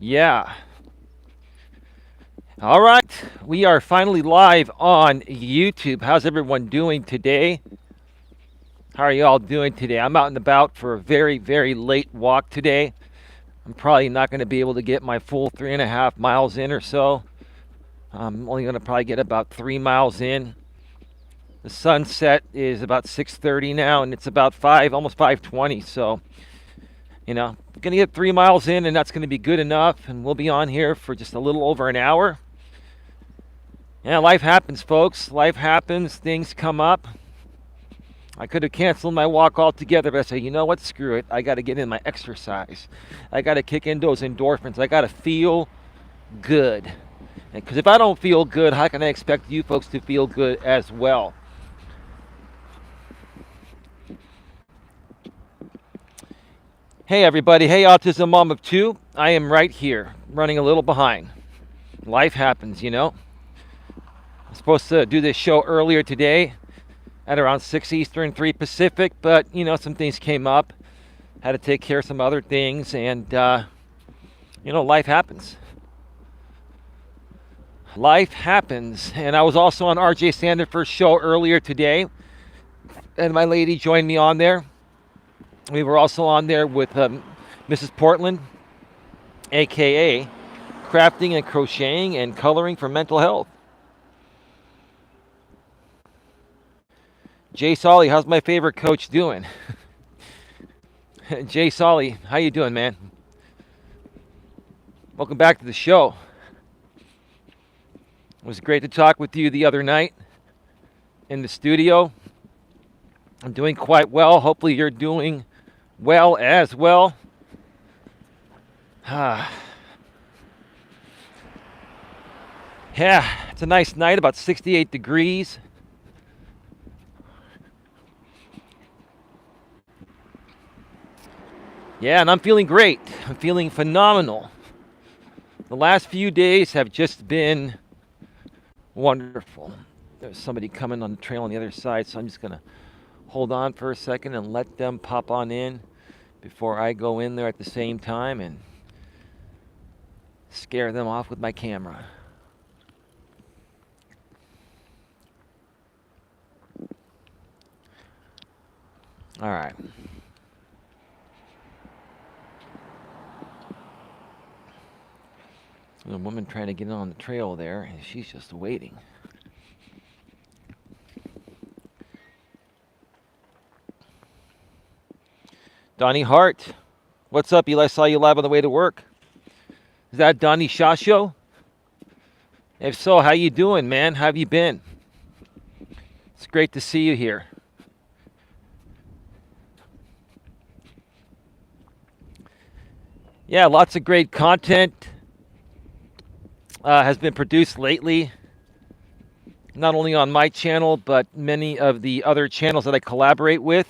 Yeah. All right. We are finally live on YouTube. How's everyone doing today? How are you all doing today? I'm out and about for a very, very late walk today. I'm probably not going to be able to get my full 3.5 miles in or so. I'm only going to probably get about 3 miles in. The sunset is about 6:30 now, and it's about almost 5:20. So, going to get 3 miles in, and that's going to be good enough. And we'll be on here for just a little over an hour. Yeah, life happens, folks. Life happens. Things come up. I could have canceled my walk altogether, but I say, you know what? Screw it. I got to get in my exercise. I got to kick in those endorphins. I got to feel good. Because if I don't feel good, how can I expect you folks to feel good as well? Hey, everybody. Hey, Autism Mom of Two. I am right here, running a little behind. Life happens, I'm supposed to do this show earlier today at around 6 Eastern, 3 Pacific, but, some things came up. Had to take care of some other things, and, life happens. Life happens. And I was also on RJ Sandiford's show earlier today, and my lady joined me on there. We were also on there with Mrs. Portland, a.k.a. Crafting and Crocheting and Coloring for Mental Health. Jay Solly, how's my favorite coach doing? Jay Solly, how you doing, man? Welcome back to the show. It was great to talk with you the other night in the studio. I'm doing quite well. Hopefully you're doing well as well. Yeah, it's a nice night, about 68 degrees. Yeah, and I'm feeling great. I'm feeling phenomenal. The last few days have just been wonderful. There's somebody coming on the trail on the other side, so I'm just going to hold on for a second and let them pop on in before I go in there at the same time and scare them off with my camera. All right. There's a woman trying to get on the trail there, and she's just waiting. Donnie Hart, what's up? Eli, saw you live on the way to work. Is that Donnie Shasho? If so, how you doing, man? How have you been? It's great to see you here. Yeah, lots of great content has been produced lately, not only on my channel, but many of the other channels that I collaborate with.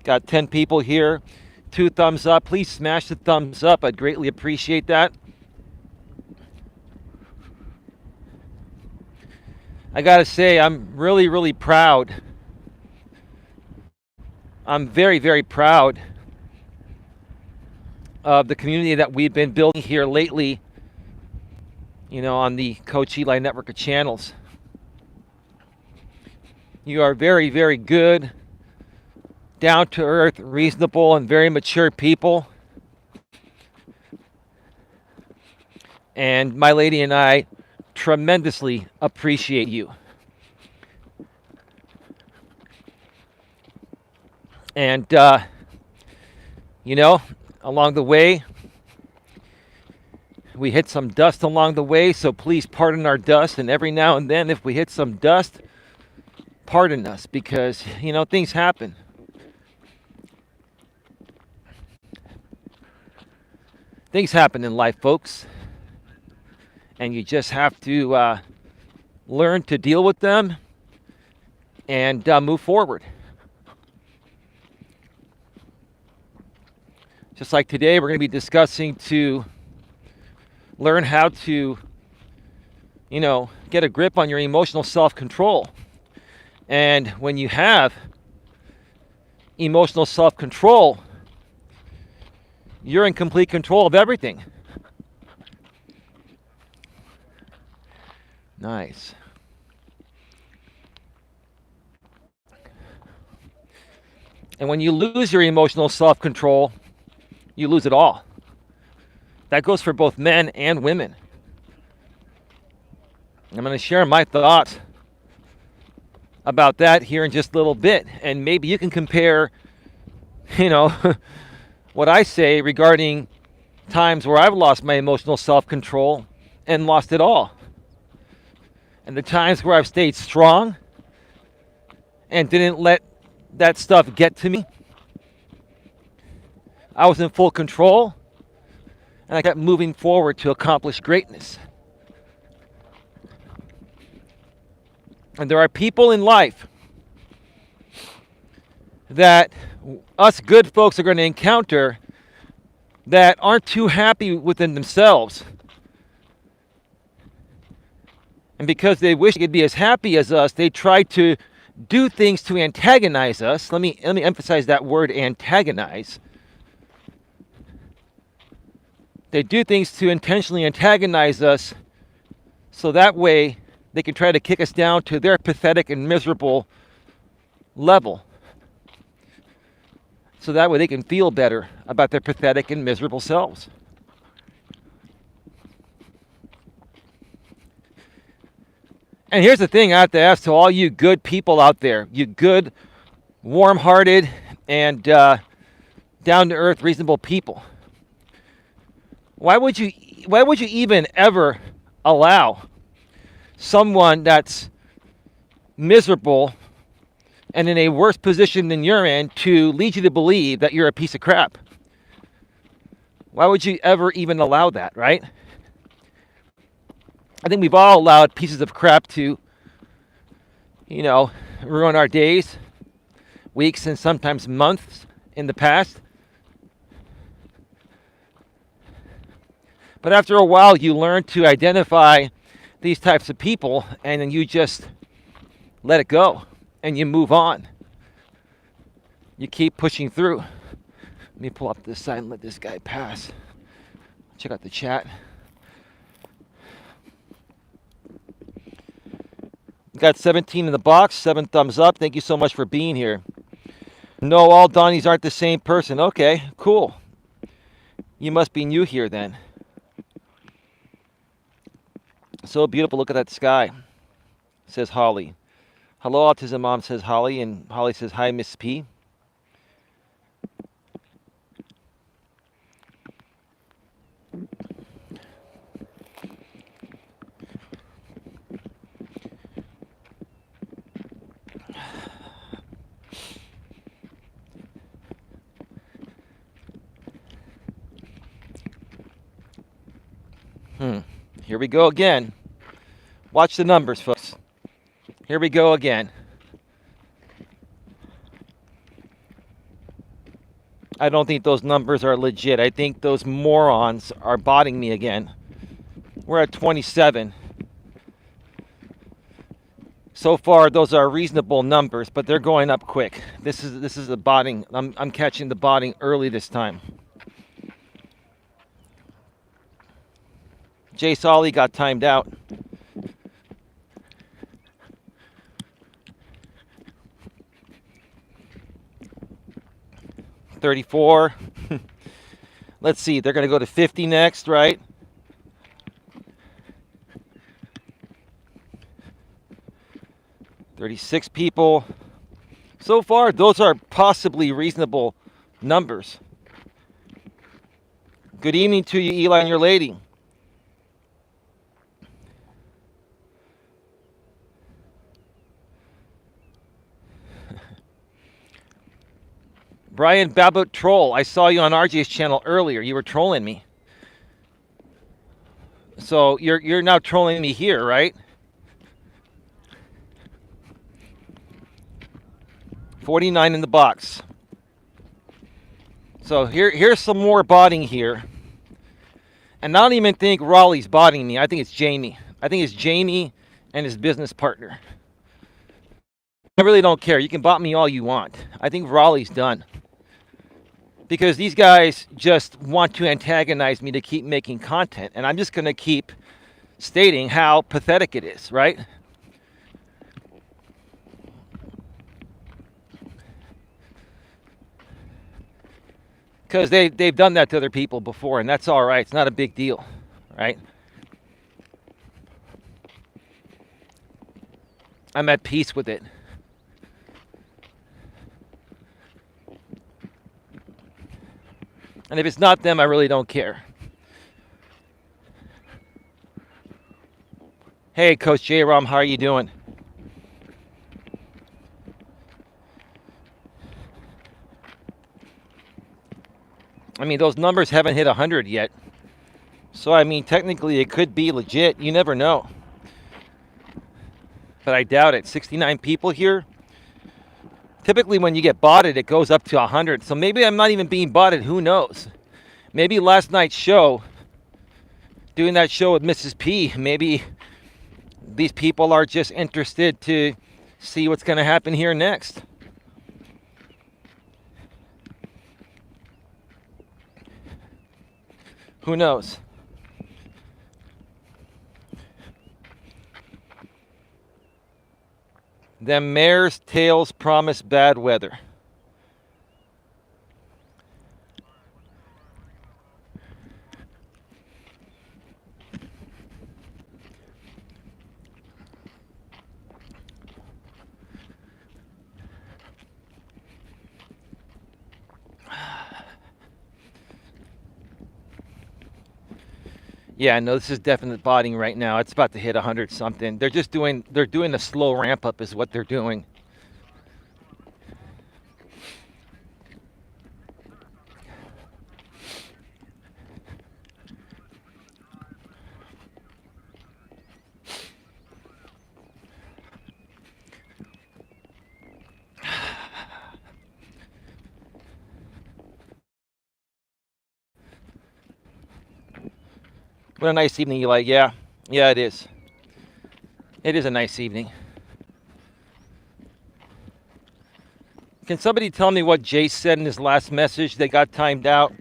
Got 10 people here, 2 thumbs up. Please smash the thumbs up. I'd greatly appreciate that. I gotta say, I'm really, really proud. I'm very, very proud of the community that we've been building here lately, on the Coach Eli network of channels. You are very, very good, down-to-earth, reasonable, and very mature people. And my lady and I tremendously appreciate you. And, along the way, we hit some dust along the way, so please pardon our dust. And every now and then, if we hit some dust, pardon us, because, things happen. Things happen in life, folks. And you just have to learn to deal with them and move forward. Just like today, we're going to be discussing to learn how to, get a grip on your emotional self-control. And when you have emotional self-control, You're in complete control of everything. Nice. And when you lose your emotional self-control, you lose it all. That goes for both men and women. I'm going to share my thoughts about that here in just a little bit. And maybe you can compare, you know, what I say regarding times where I've lost my emotional self-control and lost it all. And the times where I've stayed strong and didn't let that stuff get to me. I was in full control and I kept moving forward to accomplish greatness. And there are people in life that us good folks are going to encounter that aren't too happy within themselves. And because they wish they could be as happy as us, they try to do things to antagonize us. Let me emphasize that word, antagonize. They do things to intentionally antagonize us so that way they can try to kick us down to their pathetic and miserable level. So that way they can feel better about their pathetic and miserable selves. And here's the thing I have to ask to all you good people out there, you good, warm-hearted, and down-to-earth, reasonable people. Why would you even ever allow someone that's miserable and in a worse position than you're in to lead you to believe that you're a piece of crap? Why would you ever even allow that, right? I think we've all allowed pieces of crap to, ruin our days, weeks, and sometimes months in the past. But after a while, you learn to identify these types of people, and then you just let it go, and you move on. You keep pushing through. Let me pull up this side and let this guy pass. Check out the chat. Got 17 in the box, 7 thumbs up. Thank you so much for being here. No, all Donnies aren't the same person. Okay, cool. You must be new here then. So beautiful. Look at that sky, says Holly. Hello, Autism Mom, says Holly. And Holly says, hi, Miss P. Here we go again. Watch the numbers, folks. Here we go again. I don't think those numbers are legit. I think those morons are botting me again. We're at 27. So far, those are reasonable numbers, but they're going up quick. This is the botting. I'm catching the botting early this time. Jay Solly got timed out. $34. Let's see. They're going to go to 50 next, right? $36 people. So far, those are possibly reasonable numbers. Good evening to you, Eli, and your lady. Brian Babbitt Troll, I saw you on RJ's channel earlier. You were trolling me. So you're now trolling me here, right? 49 in the box. So here's some more botting here. And I don't even think Raleigh's botting me. I think it's Jamie. I think it's Jamie and his business partner. I really don't care. You can bot me all you want. I think Raleigh's done. because these guys just want to antagonize me to keep making content, and I'm just going to keep stating how pathetic it is, right? Because they've done that to other people before, and that's all right. It's not a big deal, right? I'm at peace with it. And if it's not them, I really don't care. Hey, Coach J-Rom, how are you doing? I mean, those numbers haven't hit 100 yet. So, I mean, technically it could be legit. You never know. But I doubt it. 69 people here. Typically, when you get botted, it goes up to 100. So maybe I'm not even being botted. Who knows? Maybe last night's show, doing that show with Mrs. P, maybe these people are just interested to see what's going to happen here next. Who knows? Them mare's tails promise bad weather. Yeah, no, this is definite botting right now. It's about to hit 100 something. They're doing the slow ramp up is what they're doing. What a nice evening, Eli. Yeah, it is. It is a nice evening. Can somebody tell me what Jay said in his last message? They got timed out,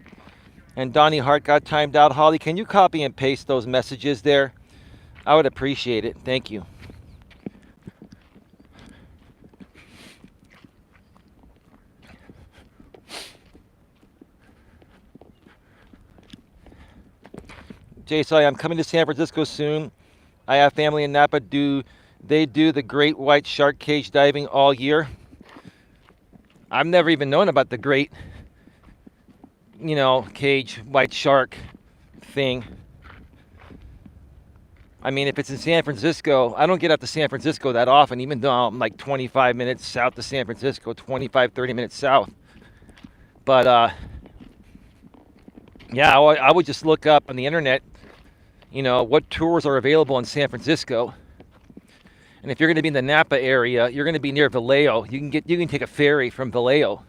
and Donnie Hart got timed out. Holly, can you copy and paste those messages there? I would appreciate it. Thank you. Jay, sorry, I'm coming to San Francisco soon. I have family in Napa. Do they do the great white shark cage diving all year? I've never even known about the great, cage white shark thing. I mean, if it's in San Francisco, I don't get out to San Francisco that often, even though I'm like 25 minutes south of San Francisco, 25, 30 minutes south. But, yeah, I would just look up on the internet, what tours are available in San Francisco. And if you're going to be in the Napa area, you're going to be near Vallejo. You can take a ferry from Vallejo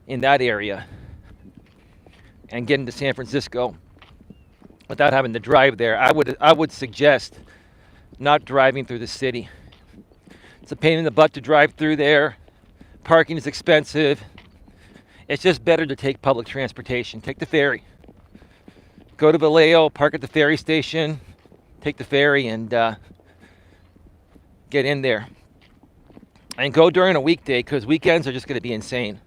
in that area and get into San Francisco without having to drive there. I would suggest not driving through the city. It's a pain in the butt to drive through there. Parking is expensive. It's just better to take public transportation. Take the ferry. Go to Vallejo, park at the ferry station, take the ferry, and get in there. And go during a weekday, because weekends are just going to be insane.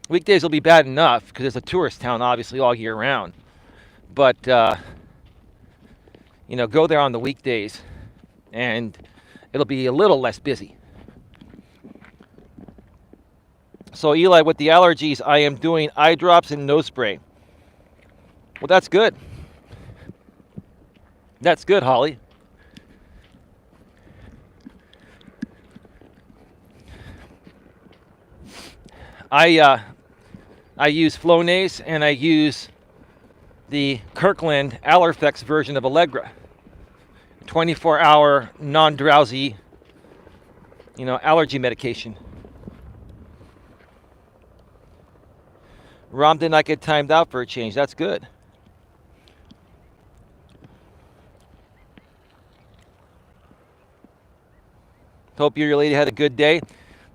Weekdays will be bad enough, because it's a tourist town, obviously, all year round. But, go there on the weekdays, and it'll be a little less busy. So, Eli, with the allergies, I am doing eye drops and nose spray. Well, that's good. That's good, Holly. I use Flonase, and I use the Kirkland Allerfex version of Allegra. 24-hour non-drowsy, allergy medication. Rom did not get timed out for a change. That's good. Hope your lady had a good day.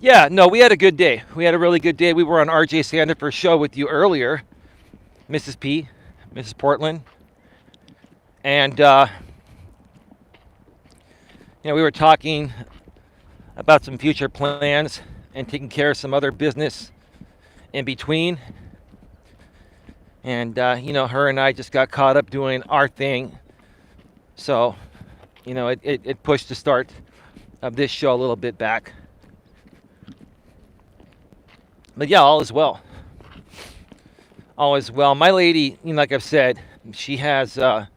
Yeah, no, we had a good day. We had a really good day. We were on RJ Sandifer's show with you earlier, Mrs. P, Mrs. Portland, and we were talking about some future plans and taking care of some other business in between. And her and I just got caught up doing our thing. So, it pushed the start of this show a little bit back. But yeah, all is well. All is well. My lady, like I've said, she has, some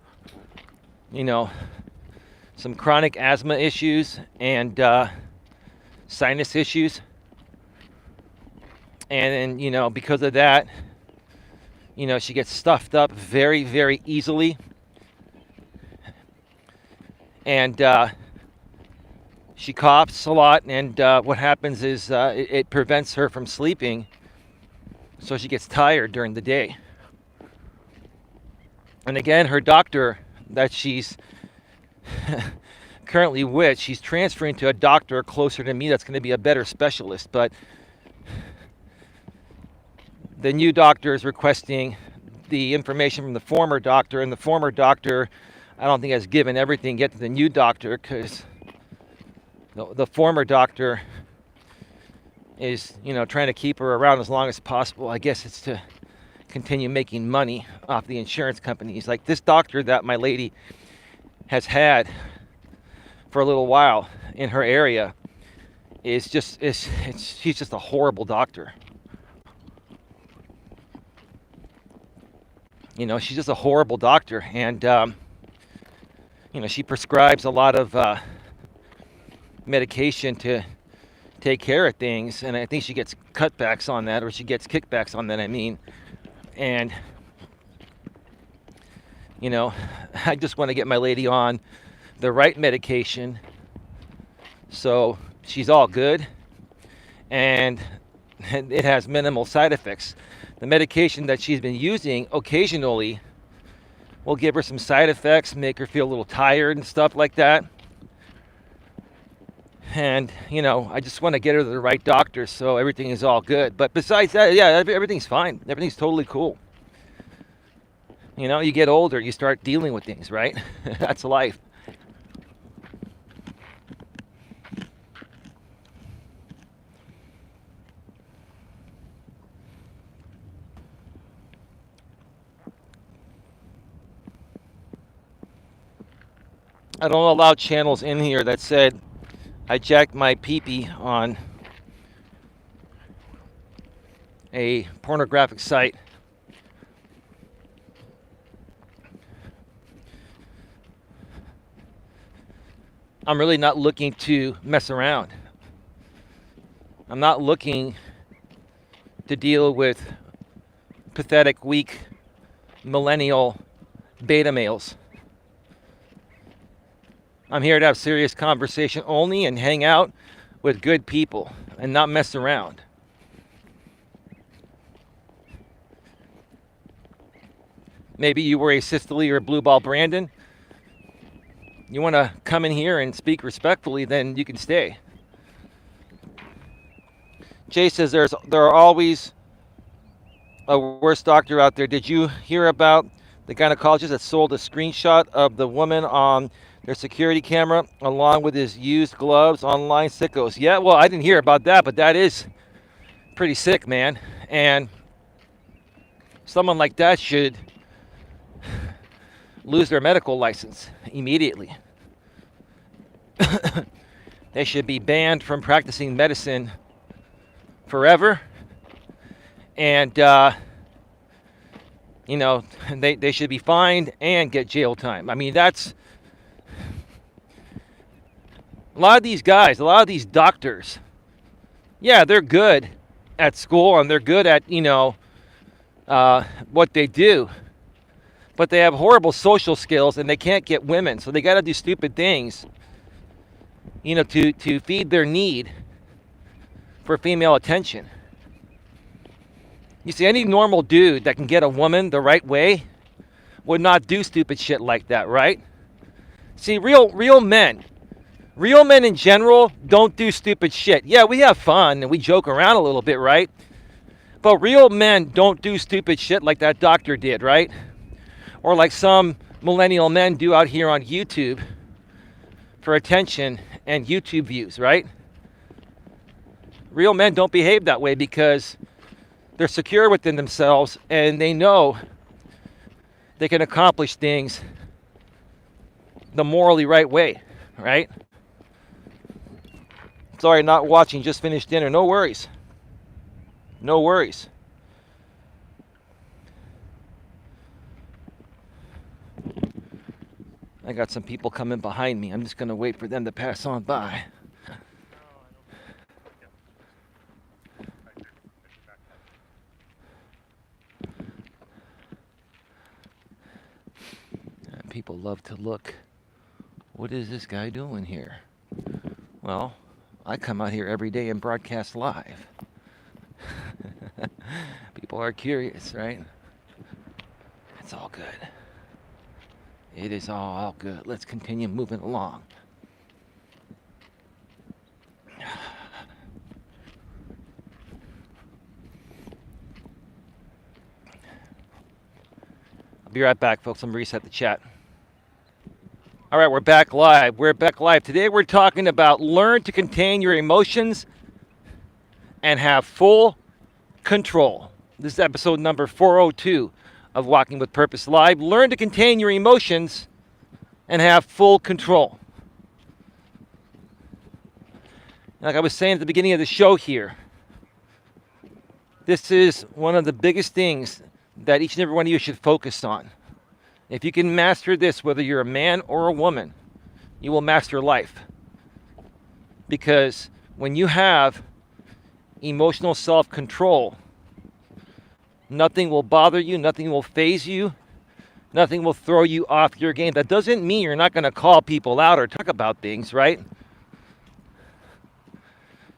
chronic asthma issues and sinus issues. And then, because of that, she gets stuffed up very, very easily. And she coughs a lot. And what happens is it prevents her from sleeping. So she gets tired during the day. And again, her doctor that she's currently with, she's transferring to a doctor closer to me that's going to be a better specialist. But the new doctor is requesting the information from the former doctor, and the former doctor, I don't think has given everything yet to the new doctor, because the former doctor is, trying to keep her around as long as possible. I guess it's to continue making money off the insurance companies. Like this doctor that my lady has had for a little while in her area she's just a horrible doctor. She's just a horrible doctor, and she prescribes a lot of medication to take care of things, and I think she gets cutbacks on that, or she gets kickbacks on that, I mean. And I just want to get my lady on the right medication so she's all good and it has minimal side effects. The medication that she's been using occasionally will give her some side effects, make her feel a little tired and stuff like that. And, I just want to get her to the right doctor so everything is all good. But besides that, yeah, everything's fine. Everything's totally cool. You get older, you start dealing with things, right? That's life. I don't allow channels in here that said I jacked my pee-pee on a pornographic site. I'm really not looking to mess around. I'm not looking to deal with pathetic, weak, millennial beta males. I'm here to have serious conversation only and hang out with good people and not mess around. Maybe you were a Sicily or a Blue Ball Brandon. You want to come in here and speak respectfully, then you can stay. Jay says there are always a worse doctor out there. Did you hear about the gynecologist that sold a screenshot of the woman on their security camera along with his used gloves? Online sickos. Yeah, well, I didn't hear about that, but that is pretty sick, man. And someone like that should lose their medical license immediately. They should be banned from practicing medicine forever. And, they should be fined and get jail time. I mean, that's a lot of these guys, a lot of these doctors. Yeah, they're good at school and they're good at, what they do. But they have horrible social skills and they can't get women. So they got to do stupid things, to feed their need for female attention. You see, any normal dude that can get a woman the right way would not do stupid shit like that, right? See, real men Real men in general don't do stupid shit. Yeah, we have fun and we joke around a little bit, right? But real men don't do stupid shit like that doctor did, right? Or like some millennial men do out here on YouTube for attention and YouTube views, right? Real men don't behave that way because they're secure within themselves and they know they can accomplish things the morally right way, right? Sorry, not watching, just finished dinner. No worries. No worries. I got some people coming behind me. I'm just going to wait for them to pass on by. People love to look. What is this guy doing here? Well, I come out here every day and broadcast live. People are curious, right? It's all good. It is all good. Let's continue moving along. I'll be right back, folks. I'm going to reset the chat. All right, we're back live. Today we're talking about learn to contain your emotions and have full control. This is episode number 402 of Walking with Purpose Live. Learn to contain your emotions and have full control. Like I was saying at the beginning of the show here, this is one of the biggest things that each and every one of you should focus on. If you can master this, whether you're a man or a woman, you will master life. Because when you have emotional self-control, nothing will bother you, nothing will faze you, nothing will throw you off your game. That doesn't mean you're not going to call people out or talk about things, right?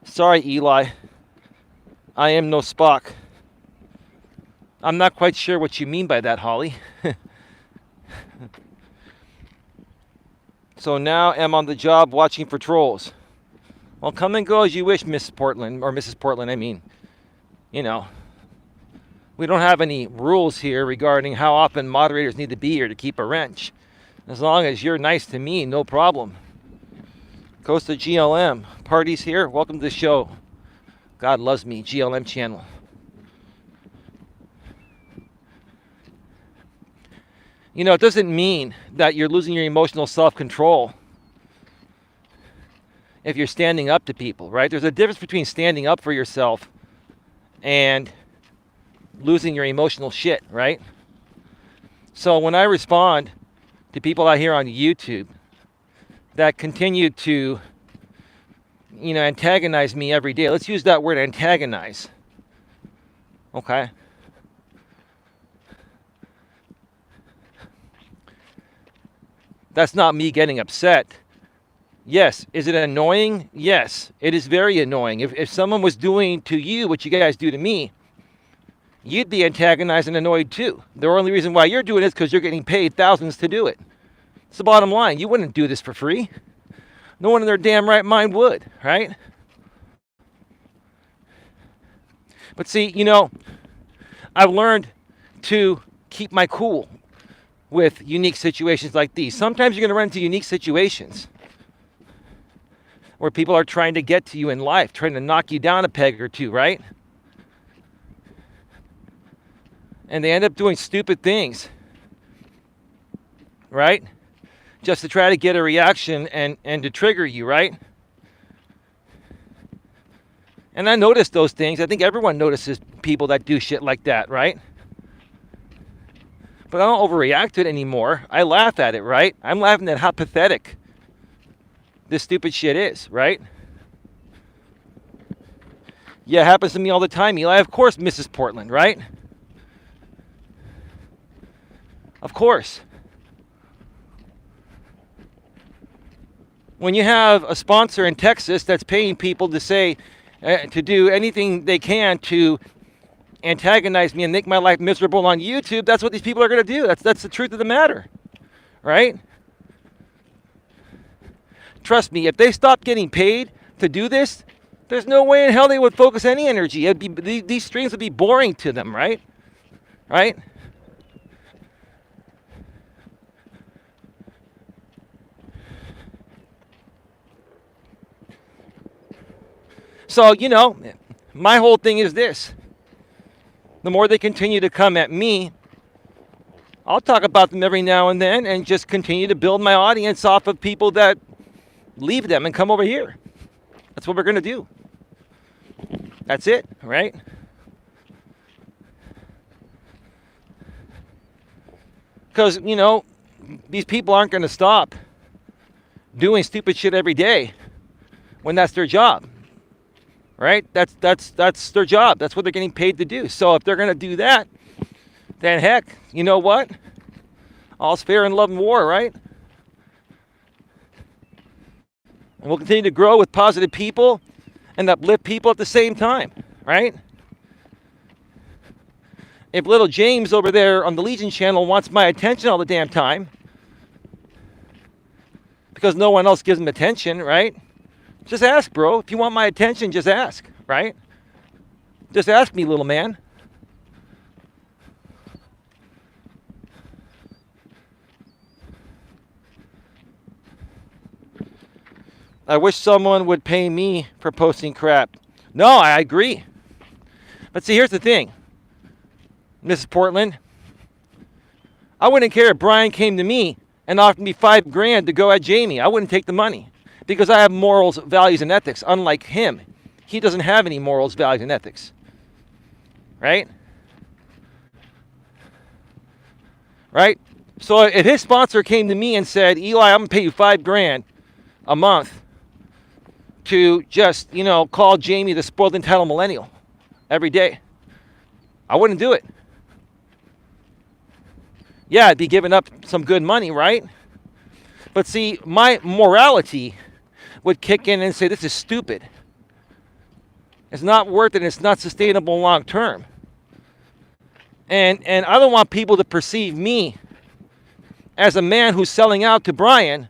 Sorry, Eli. I am no Spock. I'm not quite sure what you mean by that, Holly. So now I'm on the job watching for trolls. Well, come and go as you wish, Miss Portland, or Mrs. Portland, I mean. You know, we don't have any rules here regarding how often moderators need to be here to keep a wrench. As long as you're nice to me, no problem. Costa GLM, parties here, welcome to the show. God loves me, GLM channel. You know, it doesn't mean that you're losing your emotional self-control if you're standing up to people, right? There's a difference between standing up for yourself and losing your emotional shit, right? So when I respond to people out here on YouTube that continue to, antagonize me every day, let's use that word, antagonize, okay? That's not me getting upset. Yes. Is it annoying? Yes. It is very annoying. If someone was doing to you what you guys do to me, you'd be antagonized and annoyed too. The only reason why you're doing it is because you're getting paid thousands to do it. It's the bottom line. You wouldn't do this for free. No one in their damn right mind would, right? But see, I've learned to keep my cool with unique situations like these. Sometimes you're going to run into unique situations where people are trying to get to you in life, trying to knock you down a peg or two, right? And they end up doing stupid things, right? Just to try to get a reaction and to trigger you, right? And I notice those things. I think everyone notices people that do shit like that, right? But I don't overreact to it anymore. I laugh at it, right? I'm laughing at how pathetic this stupid shit is, right? Yeah, it happens to me all the time, Eli. Of course, Mrs. Portland, right? Of course. When you have a sponsor in Texas that's paying people to say, to do anything they can to antagonize me and make my life miserable on YouTube, that's what these people are going to do. That's the truth of the matter, right? Trust me, if they stopped getting paid to do this, there's no way in hell they would focus any energy. These streams would be boring to them, right? Right? So, my whole thing is this. The more they continue to come at me, I'll talk about them every now and then and just continue to build my audience off of people that leave them and come over here. That's what we're going to do. That's it, right? Because, these people aren't going to stop doing stupid shit every day when that's their job. Right? That's their job. That's what they're getting paid to do. So if they're going to do that, then heck, you know what? All's fair in love and war, right? And we'll continue to grow with positive people and uplift people at the same time, right? If little James over there on the Legion channel wants my attention all the damn time because no one else gives him attention, right? Just ask, bro. If you want my attention, just ask, right? Just ask me, little man. I wish someone would pay me for posting crap. No, I agree. But see, here's the thing, Mrs. Portland. I wouldn't care if Brian came to me and offered me $5,000 to go at Jamie. I wouldn't take the money. Because I have morals, values, and ethics. Unlike him, he doesn't have any morals, values, and ethics. Right? Right? So if his sponsor came to me and said, Eli, I'm going to pay you $5,000 a month to just, call Jamie the spoiled entitled millennial every day, I wouldn't do it. Yeah, I'd be giving up some good money, right? But see, my morality would kick in and say, this is stupid. It's not worth it. It's not sustainable long term. And I don't want people to perceive me as a man who's selling out to Brian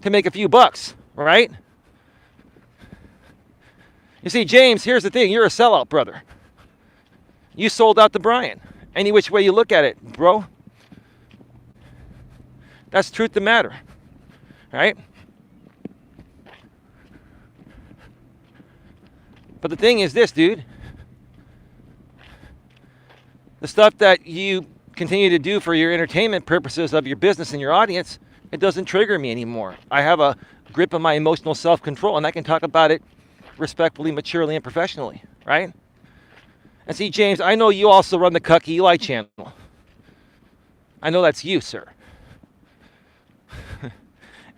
to make a few bucks, right? You see, James, here's the thing. You're a sellout, brother. You sold out to Brian. Any which way you look at it, bro. That's truth of the matter, right? But the thing is this, dude. The stuff that you continue to do for your entertainment purposes of your business and your audience, it doesn't trigger me anymore. I have a grip on my emotional self-control, and I can talk about it respectfully, maturely, and professionally, right? And see, James, I know you also run the Coach Eli channel. I know that's you, sir.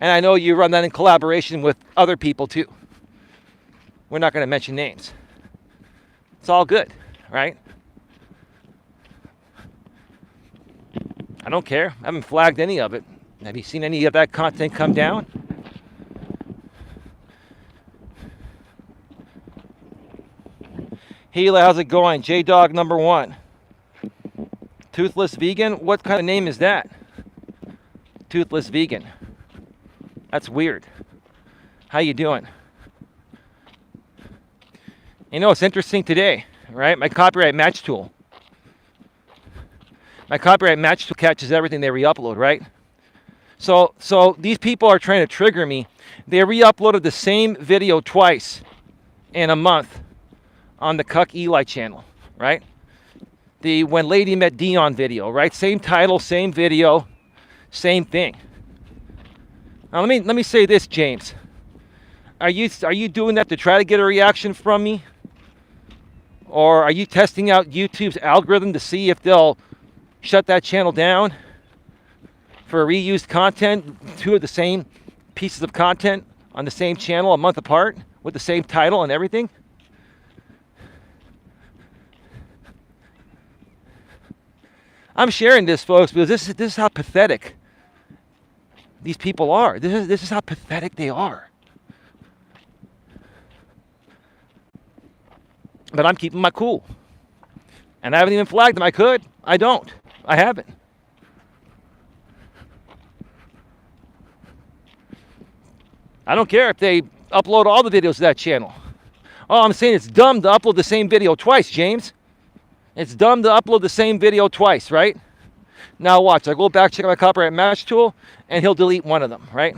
And I know you run that in collaboration with other people, too. We're not going to mention names. It's all good, right? I don't care. I haven't flagged any of it. Have you seen any of that content come down? Hila, how's it going? J-Dog number 1. Toothless Vegan? What kind of name is that? Toothless Vegan. That's weird. How you doing? It's interesting today, right? My copyright match tool. My copyright match tool catches everything they re-upload, right? So these people are trying to trigger me. They re-uploaded the same video twice in a month on the Coach Eli channel, right? The When Lady Met Dion video, right? Same title, same video, same thing. Now let me say this, James. Are you doing that to try to get a reaction from me? Or are you testing out YouTube's algorithm to see if they'll shut that channel down for reused content, 2 of the same pieces of content on the same channel a month apart with the same title and everything? I'm sharing this, folks, because this is how pathetic these people are. This is how pathetic they are. But I'm keeping my cool. And I haven't even flagged them. I could. I don't. I haven't. I don't care if they upload all the videos to that channel. Oh, I'm saying it's dumb to upload the same video twice, James. It's dumb to upload the same video twice, right? Now watch, I go back, check my copyright match tool, and he'll delete one of them, right?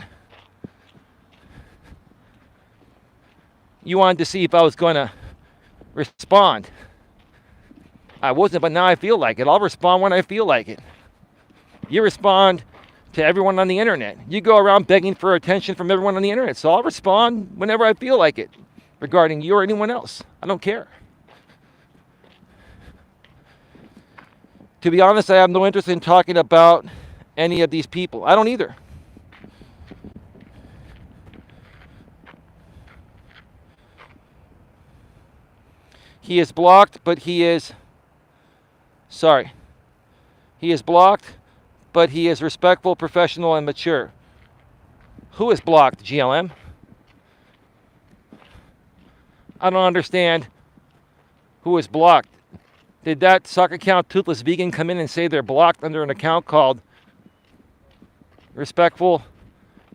You wanted to see if I was going to respond. I wasn't, but now I feel like it. I'll respond when I feel like it. You respond to everyone on the internet. You go around begging for attention from everyone on the internet, so I'll respond whenever I feel like it regarding you or anyone else. I don't care. To be honest, I have no interest in talking about any of these people. I don't either. He is blocked, but he is... Sorry. He is blocked, but he is respectful, professional, and mature. Who is blocked, GLM? I don't understand who is blocked. Did that sock account Toothless Vegan come in and say they're blocked under an account called respectful,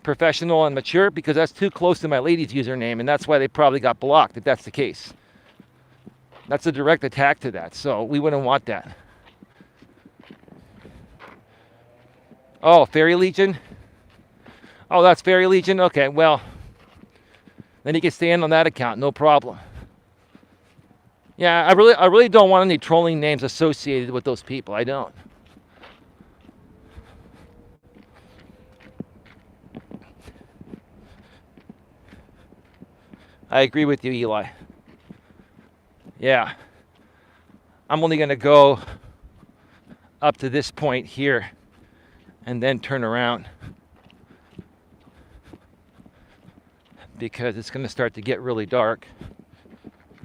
professional, and mature? Because that's too close to my lady's username, and that's why they probably got blocked, if that's the case. That's a direct attack to that, so we wouldn't want that. Oh, Fairy Legion? Oh, that's Fairy Legion? Okay, well, then he can stand on that account, no problem. Yeah, I really don't want any trolling names associated with those people. I don't. I agree with you, Eli. Yeah. I'm only going to go up to this point here and then turn around, because it's going to start to get really dark.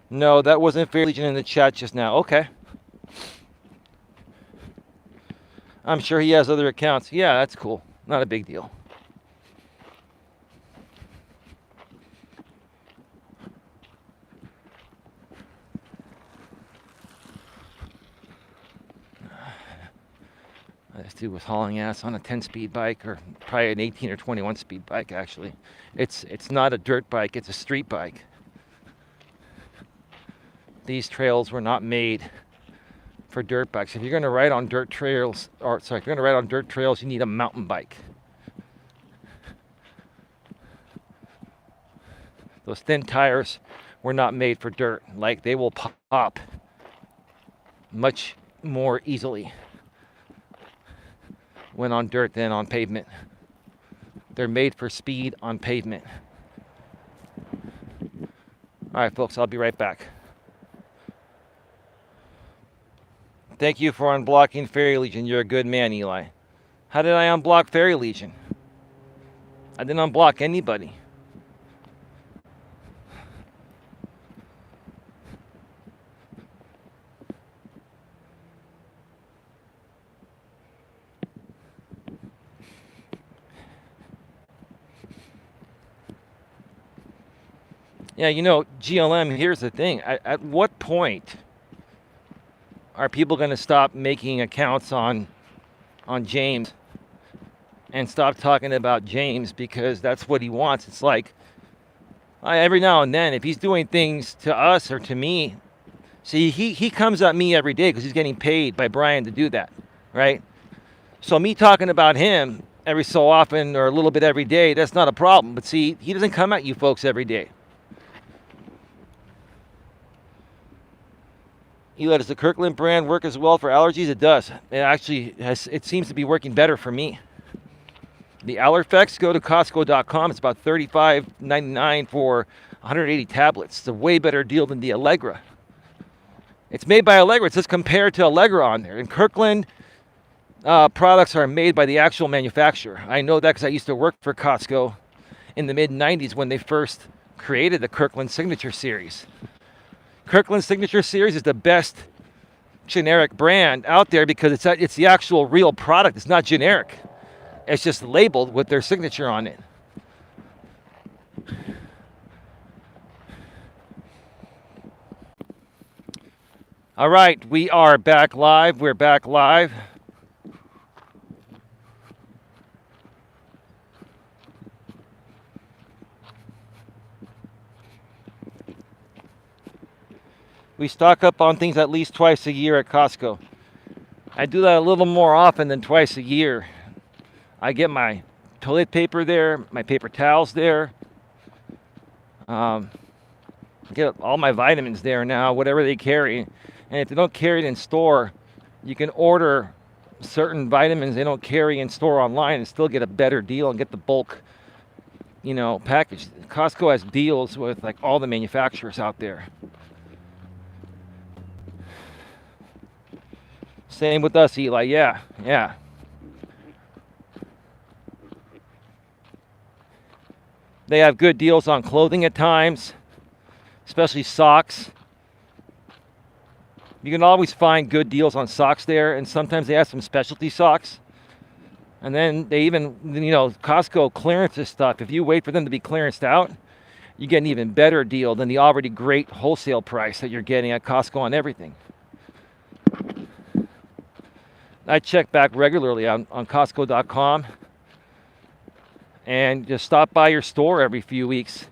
No, that wasn't Fair Legion in the chat just now. Okay. I'm sure he has other accounts. Yeah, that's cool. Not a big deal. This dude was hauling ass on a 10-speed bike, or probably an 18 or 21-speed bike, actually. It's not a dirt bike, it's a street bike. These trails were not made for dirt bikes. If you're going to ride on dirt trails, if you're going to ride on dirt trails, you need a mountain bike. Those thin tires were not made for dirt. Like, they will pop much more easily when on dirt than on pavement. They're made for speed on pavement. All right, folks, I'll be right back. Thank you for unblocking Fairy Legion. You're a good man, Eli. How did I unblock Fairy Legion? I didn't unblock anybody. Yeah, you know, GLM, here's the thing. At what point are people going to stop making accounts on James and stop talking about James because that's what he wants? It's like, every now and then, if he's doing things to us or to me, see, he comes at me every day because he's getting paid by Brian to do that, right? So me talking about him every so often or a little bit every day, that's not a problem. But see, he doesn't come at you folks every day. Eli, does the Kirkland brand work as well for allergies? It does. It actually it seems to be working better for me. The Allerfex, go to Costco.com. It's about $35.99 for 180 tablets. It's a way better deal than the Allegra. It's made by Allegra. It says compared to Allegra on there. And Kirkland products are made by the actual manufacturer. I know that because I used to work for Costco in the mid-90s when they first created the Kirkland Signature Series. Kirkland Signature Series is the best generic brand out there because it's the actual real product. It's not generic. It's just labeled with their signature on it. All right, we are back live. We're back live. We stock up on things at least twice a year at Costco. I do that a little more often than twice a year. I get my toilet paper there, my paper towels there. I get all my vitamins there now, whatever they carry. And if they don't carry it in store, you can order certain vitamins they don't carry in store online and still get a better deal and get the bulk, package. Costco has deals with like all the manufacturers out there. Same with us, Eli. Yeah. They have good deals on clothing at times, especially socks. You can always find good deals on socks there, and sometimes they have some specialty socks. And then they even, Costco clearances stuff. If you wait for them to be clearanced out, you get an even better deal than the already great wholesale price that you're getting at Costco on everything. I check back regularly on Costco.com and just stop by your store every few weeks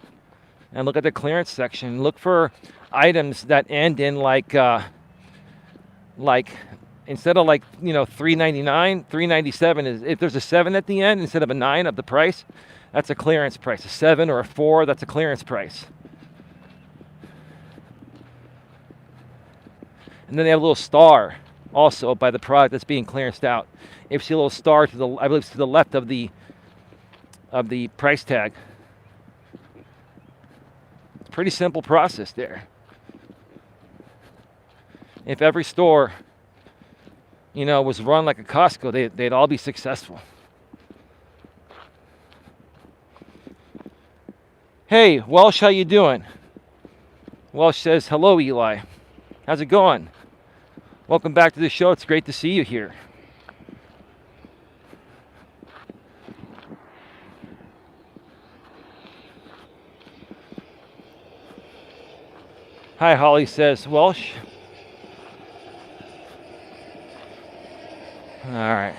and look at the clearance section. Look for items that end in like instead of $3.99, $3.97 is, if there's a 7 at the end instead of a 9 of the price, that's a clearance price. A 7 or a 4, that's a clearance price. And then they have a little star also by the product that's being clearanced out. If you see a little star to the, I believe it's to the left of the price tag. It's a pretty simple process there. If every store, was run like a Costco, they'd all be successful. Hey, Welsh, how you doing? Welsh says, hello, Eli. How's it going? Welcome back to the show. It's great to see you here. Hi, Holly says, Welsh. All right.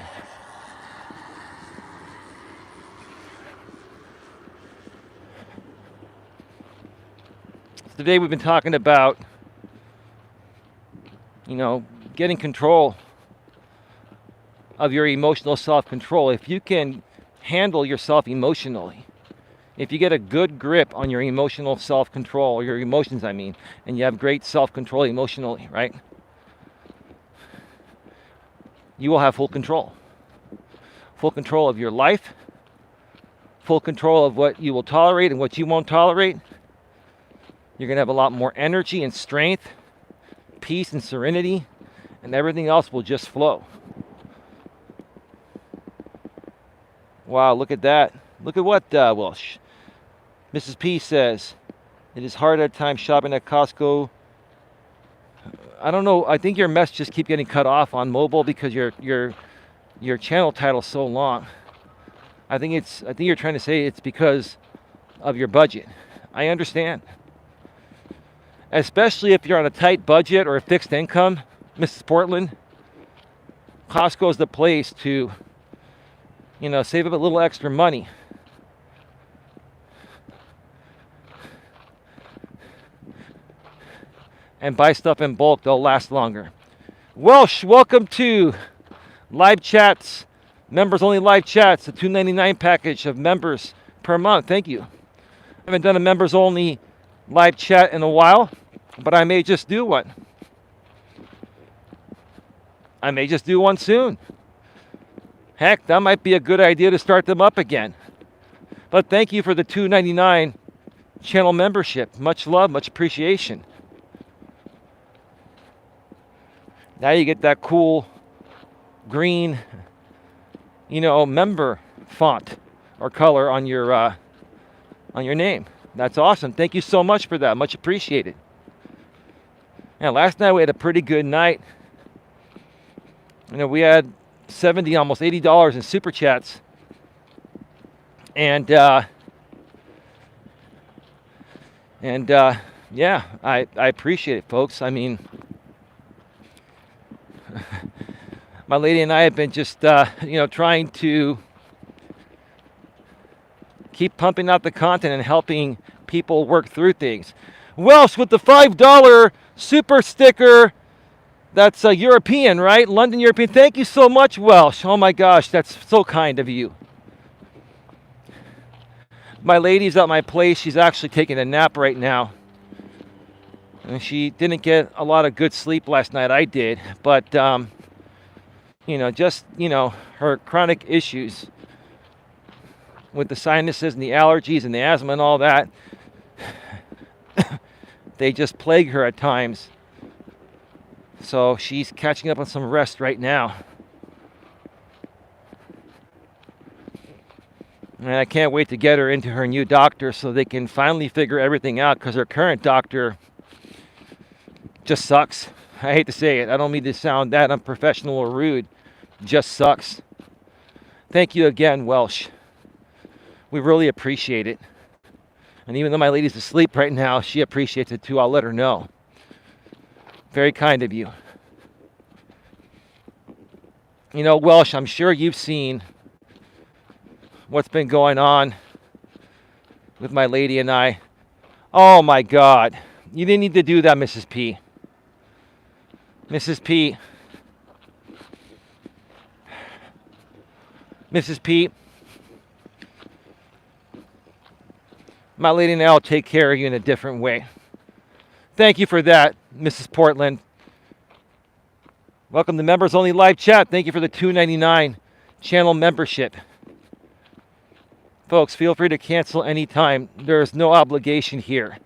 Today we've been talking about, getting control of your emotional self-control. If you can handle yourself emotionally, if you get a good grip on your emotional self-control, or your emotions, and you have great self-control emotionally, right? You will have full control. Full control of your life, full control of what you will tolerate and what you won't tolerate. You're going to have a lot more energy and strength, peace and serenity, and everything else will just flow. Wow, look at that. Look at what, Welsh. Mrs. P says, it is hard at times shopping at Costco. I don't know. I think your messages keep getting cut off on mobile because your channel title is so long. I think you're trying to say it's because of your budget. I understand. Especially if you're on a tight budget or a fixed income, Mrs. Portland, Costco is the place to, save up a little extra money. And buy stuff in bulk, they'll last longer. Welsh, welcome to Live Chats, members only live chats, the $2.99 package of members per month. Thank you. I haven't done a members only live chat in a while, but I may just do one. I may just do one soon. Heck, that might be a good idea to start them up again. But thank you for the $2.99 channel membership. Much love, much appreciation. Now you get that cool green, member font or color on your name. That's awesome. Thank you so much for that. Much appreciated. And last night we had a pretty good night. We had $70, almost $80 in super chats. And yeah, I appreciate it, folks. My lady and I have been just, trying to keep pumping out the content and helping people work through things. Welsh with the $5 Super sticker. That's European, right? London European. Thank you so much, Welsh. Oh my gosh, that's so kind of you. My lady's at my place. She's actually taking a nap right now. And she didn't get a lot of good sleep last night. I did. But, her chronic issues with the sinuses and the allergies and the asthma and all that, they just plague her at times. So she's catching up on some rest right now. And I can't wait to get her into her new doctor so they can finally figure everything out, because her current doctor just sucks. I hate to say it. I don't mean to sound that unprofessional or rude. Just sucks. Thank you again, Welsh. We really appreciate it. And even though my lady's asleep right now, she appreciates it too. I'll let her know. Very kind of you. You know, Welsh, I'm sure you've seen what's been going on with my lady and I. Oh my God. You didn't need to do that, Mrs. P. Mrs. P. Mrs. P. My lady and I will take care of you in a different way. Thank you for that, Mrs. Portland. Welcome to Members Only Live Chat. Thank you for the $2.99 channel membership. Folks, feel free to cancel anytime. There is no obligation here.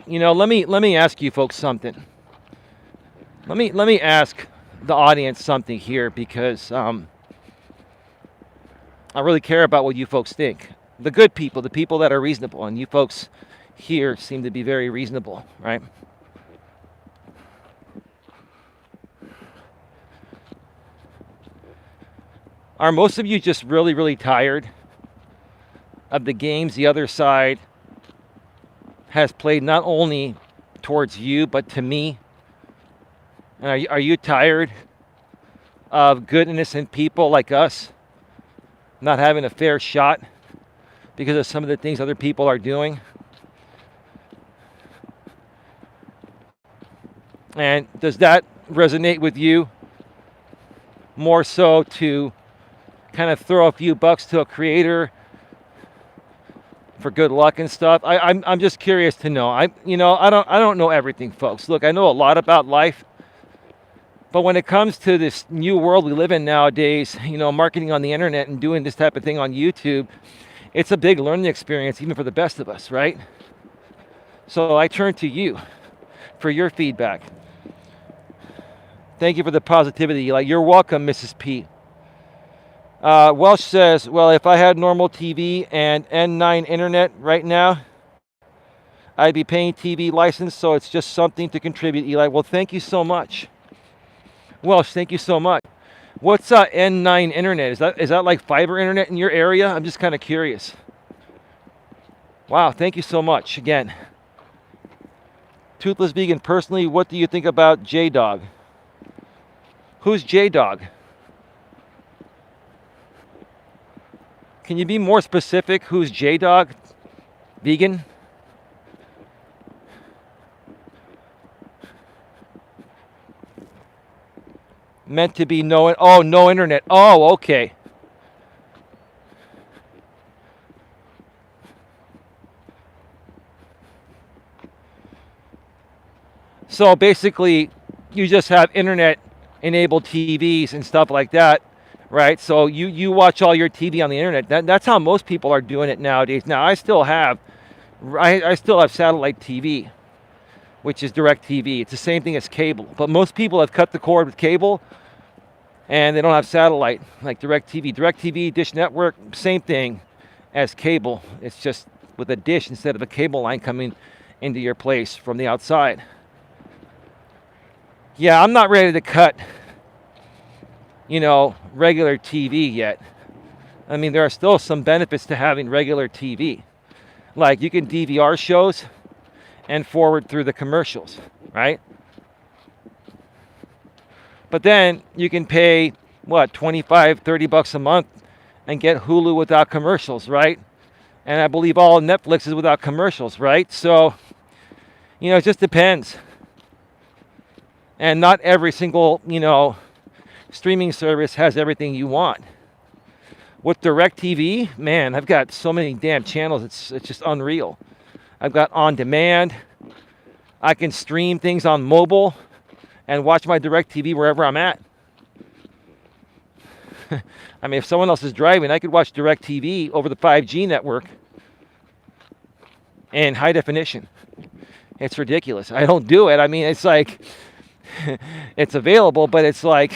You know, let me ask you folks something. Let me ask the audience something here, because I really care about what you folks think. The good people, the people that are reasonable, and you folks here seem to be very reasonable, right? Are most of you just really, really tired of the games the other side has played, not only towards you, but to me? And are you tired of good, innocent people like us not having a fair shot because of some of the things other people are doing? And does that resonate with you more so to kind of throw a few bucks to a creator for good luck and stuff? I'm just curious to know. I don't know everything, folks. Look, I know a lot about life, but when it comes to this new world we live in nowadays, marketing on the internet and doing this type of thing on YouTube, it's a big learning experience, even for the best of us, right? So I turn to you for your feedback. Thank you for the positivity. You're welcome, Mrs. P. Welsh says, well, if I had normal TV and N9 internet right now, I'd be paying TV license, so it's just something to contribute, Eli. Well, thank you so much. Welsh, thank you so much. What's N9 internet? Is that like fiber internet in your area? I'm just kind of curious. Wow, thank you so much again. Toothless Vegan, personally, what do you think about J-Dog? Who's J-Dog? Can you be more specific? Who's J-Dog? Vegan? Meant to be no internet. Oh, okay. So basically, you just have internet-enabled TVs and stuff like that, right? So you watch all your TV on the internet. That's how most people are doing it nowadays. Now, I still have satellite TV, which is DirecTV. It's the same thing as cable. But most people have cut the cord with cable, and they don't have satellite like DirecTV. DirecTV, Dish Network, same thing as cable. It's just with a dish instead of a cable line coming into your place from the outside. Yeah, I'm not ready to cut, regular TV yet. I mean, there are still some benefits to having regular TV. Like, you can DVR shows and forward through the commercials, right? But then you can pay, what, 25, 30 bucks a month and get Hulu without commercials, right? And I believe all Netflix is without commercials, right? So, it just depends. And not every single, streaming service has everything you want. With DirecTV, man, I've got so many damn channels, it's just unreal. I've got on demand. I can stream things on mobile and watch my DirecTV wherever I'm at. I mean, if someone else is driving, I could watch DirecTV over the 5G network in high definition. It's ridiculous. I don't do it. I mean, it's like, it's available, but it's like,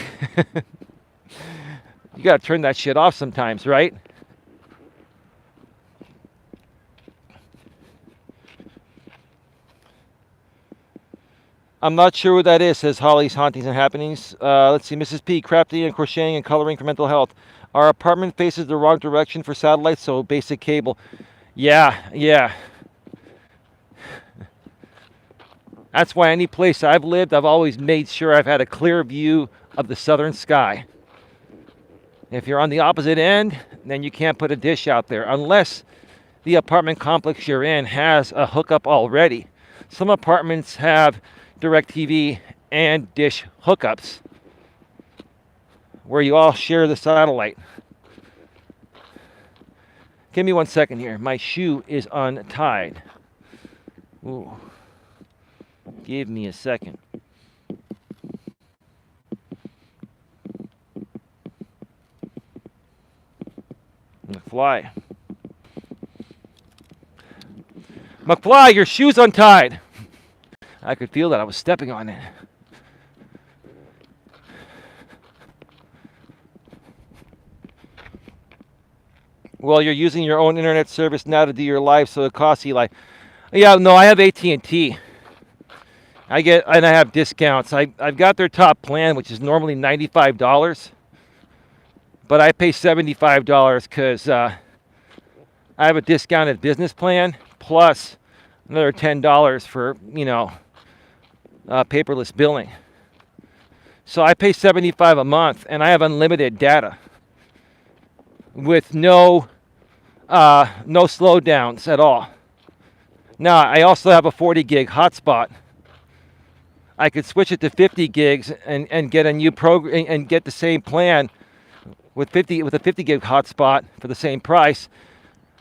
you got to turn that shit off sometimes, right? I'm not sure what that is, says Holly's Hauntings and Happenings. Let's see, Mrs. P, crafting and crocheting and coloring for mental health. Our apartment faces the wrong direction for satellites, so basic cable. Yeah. That's why any place I've lived, I've always made sure I've had a clear view of the southern sky. If you're on the opposite end, then you can't put a dish out there unless the apartment complex you're in has a hookup already. Some apartments have DirecTV and dish hookups where you all share the satellite. Give me 1 second here. My shoe is untied. Ooh. Give me a second. McFly. McFly, your shoe's untied. I could feel that. I was stepping on it. Well, you're using your own internet service now to do your live, so it costs Eli. Yeah, no, I have AT&T. I have discounts. I've got their top plan, which is normally $95, but I pay $75 because I have a discounted business plan plus another $10 for paperless billing. So I pay $75 a month, and I have unlimited data with no slowdowns at all. Now I also have a 40 gig hotspot. I could switch it to 50 gigs and get a new program and get the same plan with a 50 gig hotspot for the same price.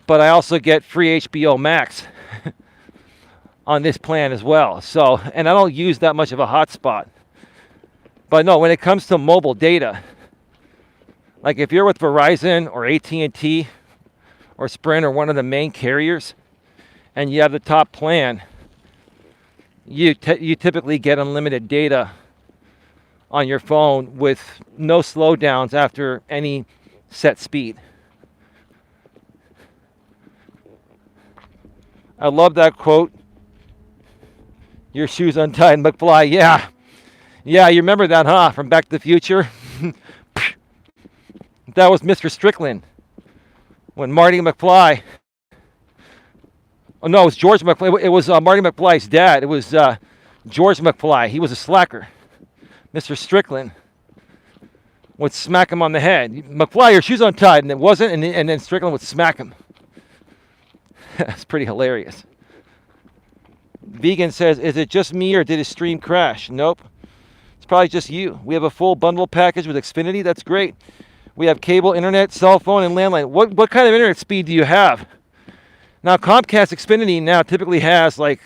But I also get free HBO Max on this plan as well. So, and I don't use that much of a hotspot. But no, when it comes to mobile data, like if you're with Verizon or AT&T or Sprint or one of the main carriers, and you have the top plan, you typically get unlimited data on your phone with no slowdowns after any set speed. I love that quote. Your shoes untied, McFly. Yeah, you remember that, huh? From Back to the Future? That was Mr. Strickland. When Marty McFly... Oh, no, it was George McFly. It was Marty McFly's dad. It was George McFly. He was a slacker. Mr. Strickland would smack him on the head. McFly, your shoes untied. And it wasn't, and then Strickland would smack him. That's pretty hilarious. Vegan says, is it just me or did his stream crash? Nope. It's probably just you. We have a full bundle package with Xfinity. That's great. We have cable, internet, cell phone, and landline. What kind of internet speed do you have? Now, Comcast Xfinity now typically has like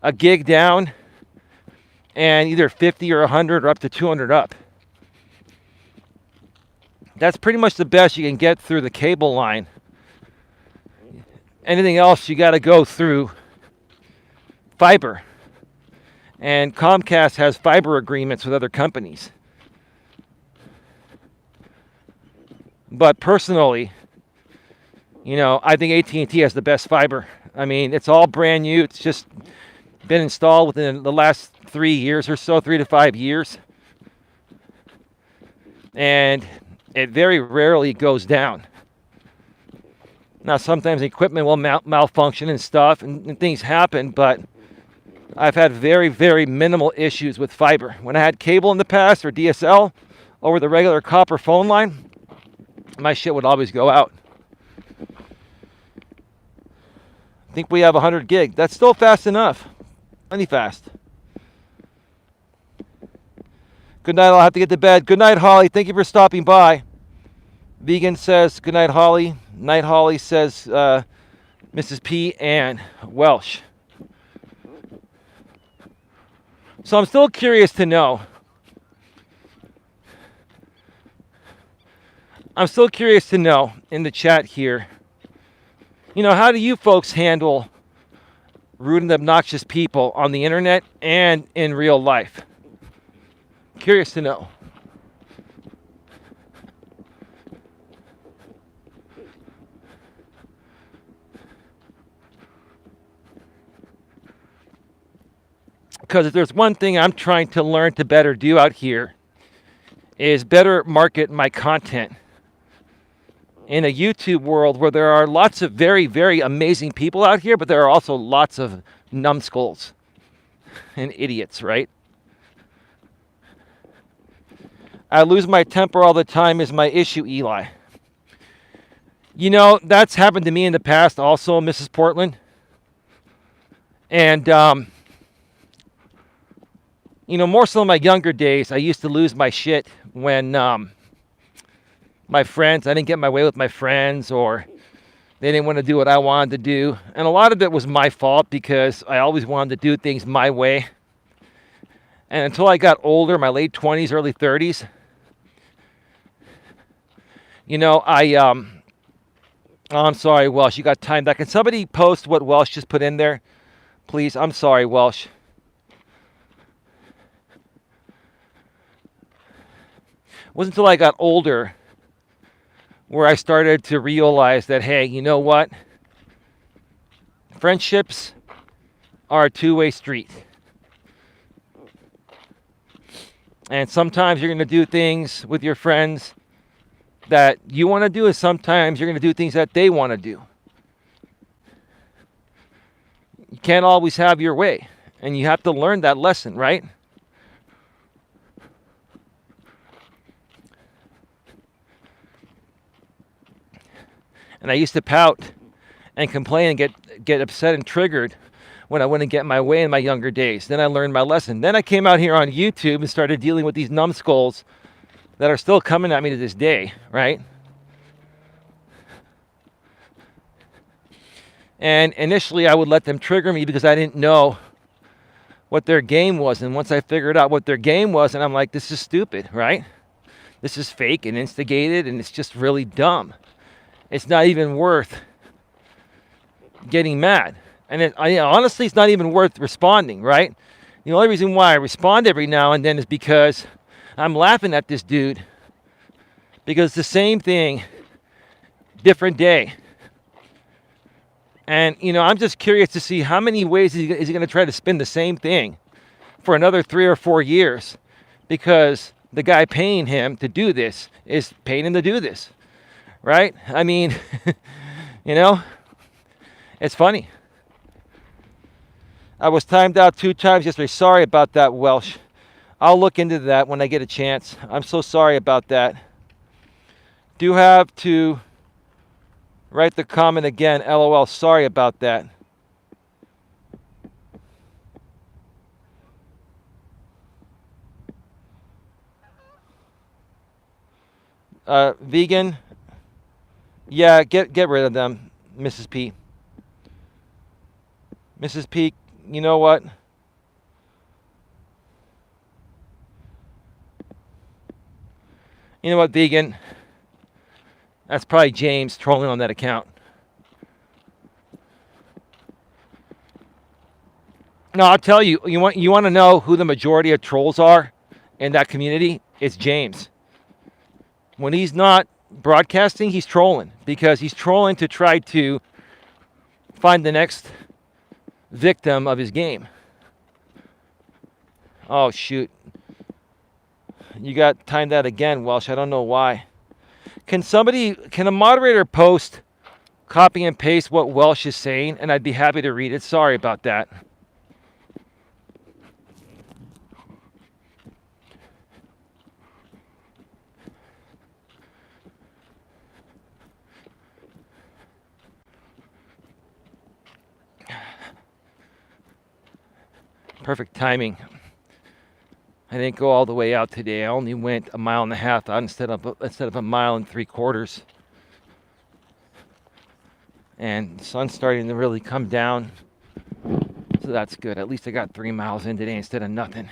a gig down and either 50 or 100 or up to 200 up. That's pretty much the best you can get through the cable line. Anything else, you got to go through fiber. And Comcast has fiber agreements with other companies. But personally, I think AT&T has the best fiber. I mean, it's all brand new. It's just been installed within the last 3 years or so, 3 to 5 years. And it very rarely goes down. Now, sometimes equipment will malfunction and stuff, and things happen, but I've had very, very minimal issues with fiber. When I had cable in the past or DSL over the regular copper phone line, my shit would always go out. I think we have 100 gig. That's still fast enough. Plenty fast. Good night. I'll have to get to bed. Good night, Holly. Thank you for stopping by. Vegan says, good night, Holly. Night Holly says, Mrs. P and Welsh. So I'm still curious to know. I'm still curious to know in the chat here, how do you folks handle rude and obnoxious people on the internet and in real life? Curious to know. Because if there's one thing I'm trying to learn to better do out here is better market my content in a YouTube world where there are lots of very, very amazing people out here, but there are also lots of numbskulls and idiots, right? I lose my temper all the time is my issue, Eli. That's happened to me in the past also, Mrs. Portland. And, more so in my younger days, I used to lose my shit when my friends, I didn't get my way with my friends, or they didn't want to do what I wanted to do. And a lot of it was my fault because I always wanted to do things my way. And until I got older, my late 20s, early 30s, I'm sorry, Welsh, you got timed out. Can somebody post what Welsh just put in there, please? I'm sorry, Welsh. It wasn't until I got older where I started to realize that, hey, you know what? Friendships are a two-way street. And sometimes you're going to do things with your friends that you want to do, and sometimes you're going to do things that they want to do. You can't always have your way, and you have to learn that lesson, right? And I used to pout and complain and get upset and triggered when I wouldn't get my way in my younger days. Then I learned my lesson. Then I came out here on YouTube and started dealing with these numbskulls that are still coming at me to this day, right? And initially I would let them trigger me because I didn't know what their game was. And once I figured out what their game was, and I'm like, this is stupid, right? This is fake and instigated, and it's just really dumb. It's not even worth getting mad. And honestly, it's not even worth responding, right? The only reason why I respond every now and then is because I'm laughing at this dude. Because it's the same thing, different day. And, I'm just curious to see how many ways is he going to try to spin the same thing for another 3 or 4 years. Because the guy paying him to do this is paying him to do this. Right? I mean, it's funny. I was timed out 2 times yesterday. Sorry about that, Welsh. I'll look into that when I get a chance. I'm so sorry about that. Do have to write the comment again. LOL. Sorry about that. Vegan. Yeah, get rid of them, Mrs. P. Mrs. P, you know what? You know what, Vegan? That's probably James trolling on that account. No, I'll tell you. You want to know who the majority of trolls are in that community? It's James. When he's not broadcasting, he's trolling, because he's trolling to try to find the next victim of his game. Oh, shoot. You got timed out again, Welsh. I don't know why. Can a moderator post, copy and paste what Welsh is saying, and I'd be happy to read it. Sorry about that. Perfect timing. I didn't go all the way out today. I only went 1.5 miles out instead of 1.75 miles. And the sun's starting to really come down. So that's good. At least I got 3 miles in today instead of nothing.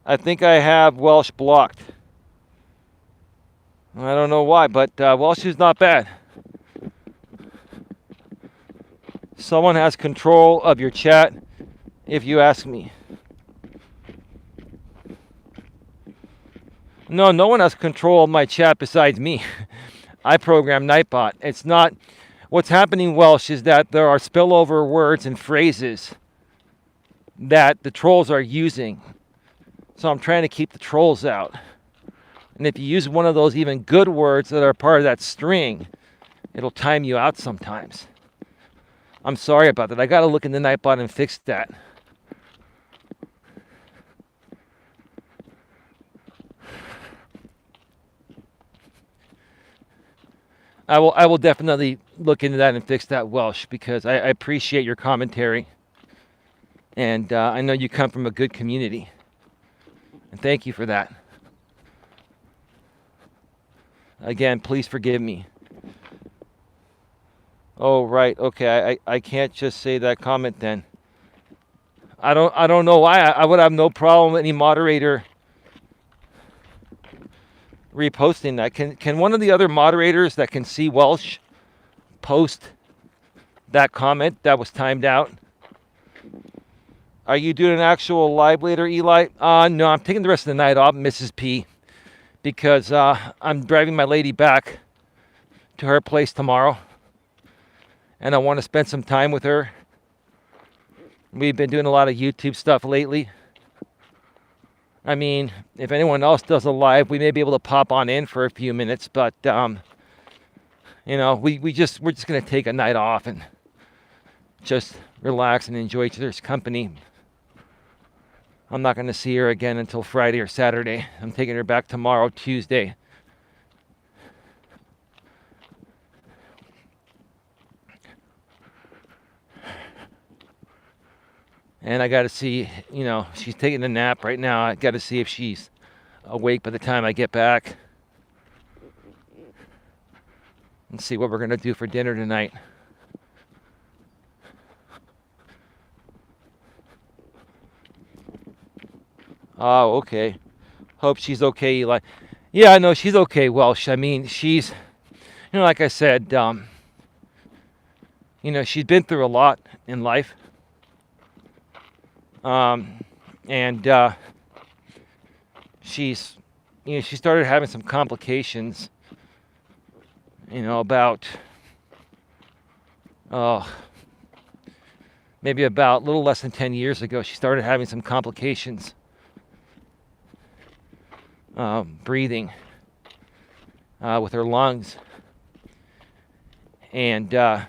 I think I have Welsh blocked. I don't know why, but Welsh is not bad. Someone has control of your chat, if you ask me. No one has control of my chat besides me. I program Nightbot. It's not... What's happening, Welsh, is that there are spillover words and phrases that the trolls are using. So I'm trying to keep the trolls out. And if you use one of those even good words that are part of that string, it'll time you out sometimes. I'm sorry about that. I got to look in the Nightbot and fix that. I will definitely look into that and fix that, Welsh, because I appreciate your commentary. And I know you come from a good community. And thank you for that. Again, please forgive me. Oh, right. Okay, I can't just say that comment then. I don't know why. I would have no problem with any moderator reposting that. Can one of the other moderators that can see Welsh post that comment that was timed out? Are you doing an actual live later, Eli? No, I'm taking the rest of the night off, Mrs. P, because I'm driving my lady back to her place tomorrow, and I want to spend some time with her. We've been doing a lot of YouTube stuff lately. I mean, if anyone else does a live, we may be able to pop on in for a few minutes, but you know, we're just gonna take a night off and just relax and enjoy each other's company. I'm not gonna see her again until Friday or Saturday. I'm taking her back tomorrow, Tuesday. And I got to see, you know, she's taking a nap right now. I got to see if she's awake by the time I get back. And see what we're going to do for dinner tonight. Oh, okay. Hope she's okay, Eli. Yeah, I know she's okay, Welsh. I mean, she's, you know, like I said, you know, she's been through a lot in life. And she's, you know, she started having some complications, you know, about, maybe about a little less than 10 years ago, she started having some complications, breathing, with her lungs. And, you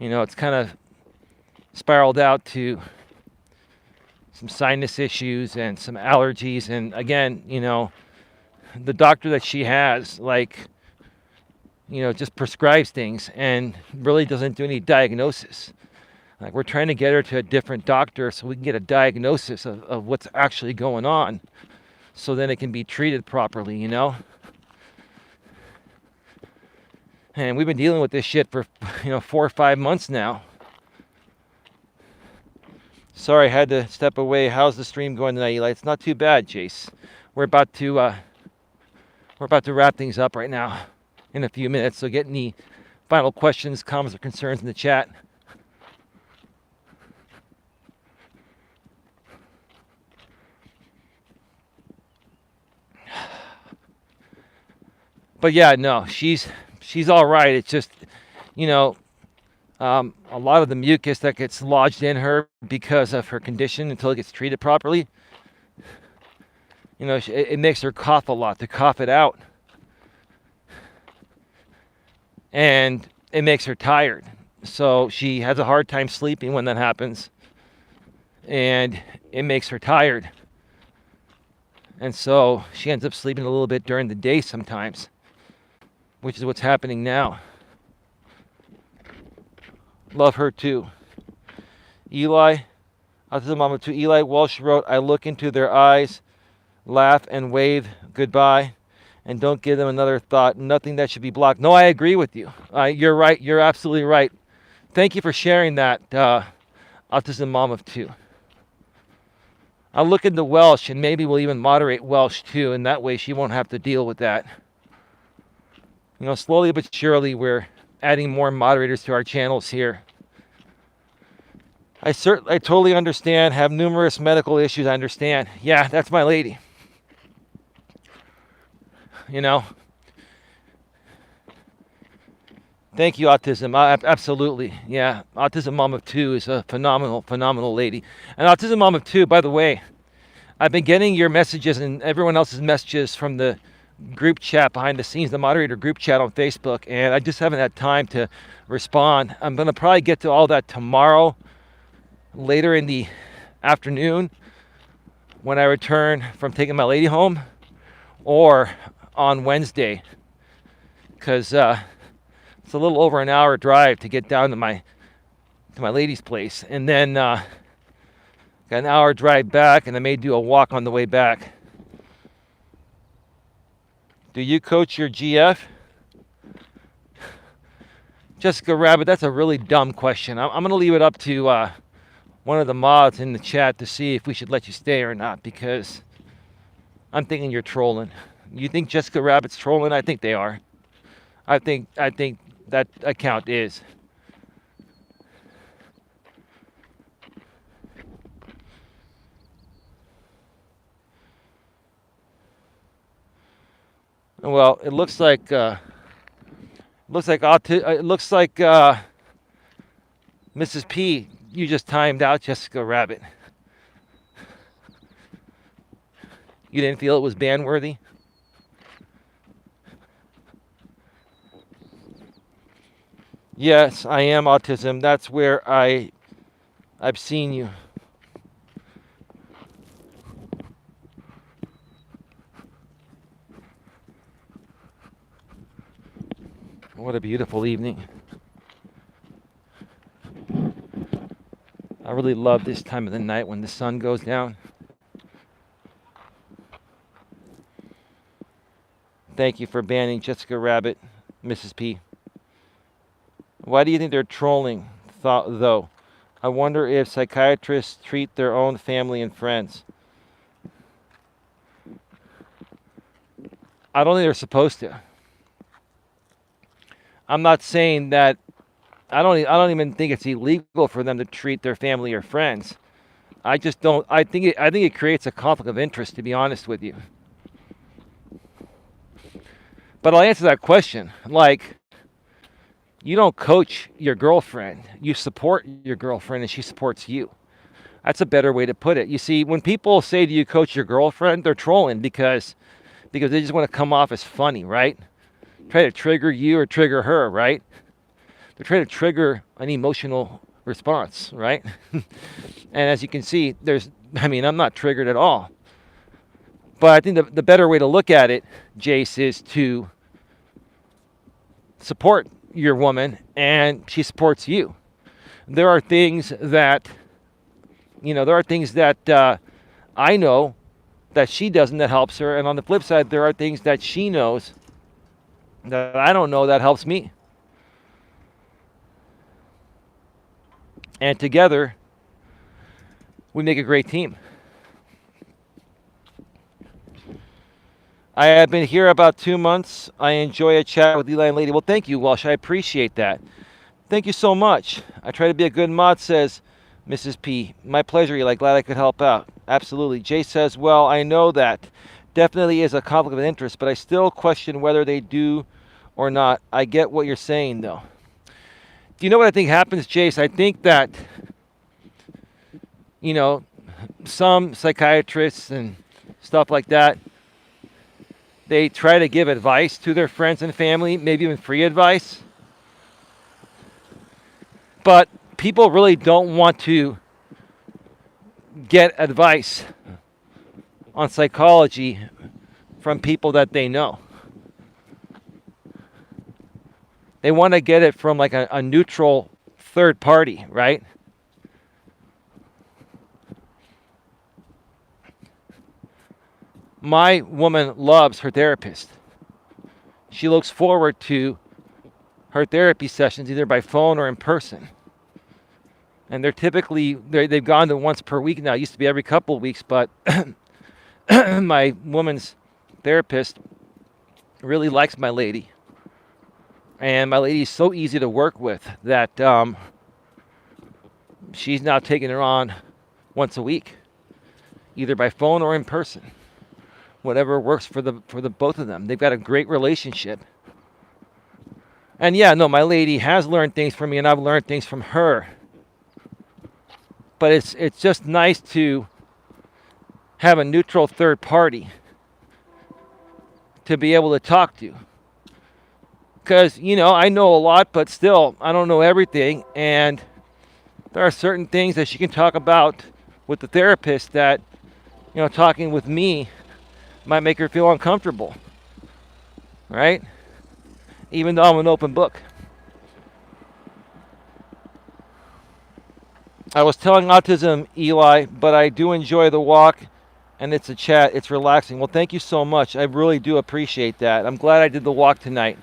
know, it's kind of spiraled out to some sinus issues and some allergies. And again, you know, the doctor that she has, like, you know, just prescribes things and really doesn't do any diagnosis. Like, we're trying to get her to a different doctor so we can get a diagnosis of what's actually going on, so then it can be treated properly, you know? And we've been dealing with this shit for, you know, 4 or 5 months now. Sorry, I had to step away. How's the stream going tonight, Eli? It's not too bad, Jace. We're about to wrap things up right now in a few minutes. So get any final questions, comments, or concerns in the chat. But yeah, no, she's all right. It's just, you know, a lot of the mucus that gets lodged in her because of her condition until it gets treated properly, you know, it makes her cough a lot, to cough it out. And it makes her tired. So she has a hard time sleeping when that happens. And it makes her tired. And so she ends up sleeping a little bit during the day sometimes, which is what's happening now. Love her too. Eli, autism mom of two. Eli Walsh wrote, I look into their eyes, laugh and wave goodbye, and don't give them another thought. Nothing that should be blocked. No, I agree with you. You're right. You're absolutely right. Thank you for sharing that, autism mom of two. I'll look into Welsh, and maybe we'll even moderate Welsh too, and that way she won't have to deal with that. You know, slowly but surely, we're adding more moderators to our channels here. I totally understand. Have numerous medical issues. I understand. Yeah, that's my lady. You know. Thank you, autism. Absolutely. Yeah, autism mom of two is a phenomenal, phenomenal lady. And autism mom of two, by the way, I've been getting your messages and everyone else's messages from the group chat behind the scenes, the moderator group chat on Facebook, and I just haven't had time to respond. I'm going to probably get to all that tomorrow, later in the afternoon, when I return from taking my lady home, or on Wednesday, because it's a little over an hour drive to get down to my lady's place, and then got an hour drive back, and I may do a walk on the way back. Do you coach your GF? Jessica Rabbit, that's a really dumb question. I'm going to leave it up to one of the mods in the chat to see if we should let you stay or not, because I'm thinking you're trolling. You think Jessica Rabbit's trolling? I think they are. I think that account is. Well, it looks like Mrs. P, you just timed out Jessica Rabbit. You didn't feel it was ban worthy? Yes, I am autism. That's where I've seen you. What a beautiful evening. I really love this time of the night when the sun goes down. Thank you for banning Jessica Rabbit, Mrs. P. Why do you think they're trolling, though? I wonder if psychiatrists treat their own family and friends. I don't think they're supposed to. I'm not saying that. I don't even think it's illegal for them to treat their family or friends. I just don't. I think it creates a conflict of interest, to be honest with you. But I'll answer that question. Like, you don't coach your girlfriend. You support your girlfriend, and she supports you. That's a better way to put it. You see, when people say, "Do you coach your girlfriend?" they're trolling because they just want to come off as funny, right? Try to trigger you or trigger her, right? They're trying to trigger an emotional response, right? And as you can see, I'm not triggered at all. But I think the better way to look at it, Jace, is to support your woman, and she supports you. There are things that, I know that she doesn't that helps her, and on the flip side, there are things that she knows that I don't know that helps me. And together, we make a great team. I have been here about 2 months. I enjoy a chat with Eli and Lady. Well, thank you, Walsh. I appreciate that. Thank you so much. I try to be a good mod, says Mrs. P. My pleasure, Eli. Glad I could help out. Absolutely. Jay says, well, I know that definitely is a conflict of interest, but I still question whether they do or not. I get what you're saying, though. Do you know what I think happens, Jace? I think that, some psychiatrists and stuff like that, they try to give advice to their friends and family, maybe even free advice. But people really don't want to get advice on psychology from people that they know. They want to get it from like a neutral third party, right? My woman loves her therapist. She looks forward to her therapy sessions either by phone or in person. And they've gone to once per week now. It used to be every couple of weeks, but my woman's therapist really likes my lady. And my lady is so easy to work with that she's now taking her on once a week, either by phone or in person. Whatever works for the both of them. They've got a great relationship. And yeah, no, my lady has learned things from me, and I've learned things from her. But it's just nice to have a neutral third party to be able to talk to. Because, I know a lot, but still, I don't know everything. And there are certain things that she can talk about with the therapist that, talking with me might make her feel uncomfortable, right? Even though I'm an open book. I was telling Autism Eli, but I do enjoy the walk, and it's a chat. It's relaxing. Well, thank you so much. I really do appreciate that. I'm glad I did the walk tonight.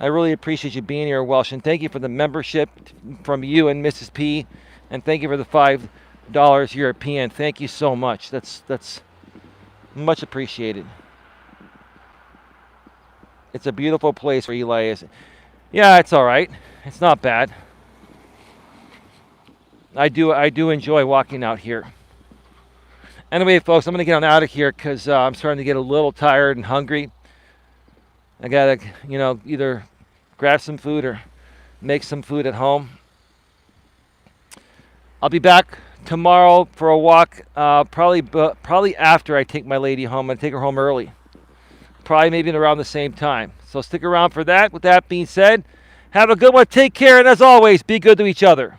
I really appreciate you being here, Welsh, and thank you for the membership from you and Mrs. P, and thank you for the $5 European. Thank you so much. That's much appreciated. It's a beautiful place where Eli is. Yeah, it's all right. It's not bad. I do enjoy walking out here. Anyway, folks, I'm going to get on out of here because I'm starting to get a little tired and hungry. I got to, either grab some food or make some food at home. I'll be back tomorrow for a walk, probably after I take my lady home. I'm going to take her home early. Probably maybe around the same time. So stick around for that. With that being said, have a good one. Take care. And as always, be good to each other.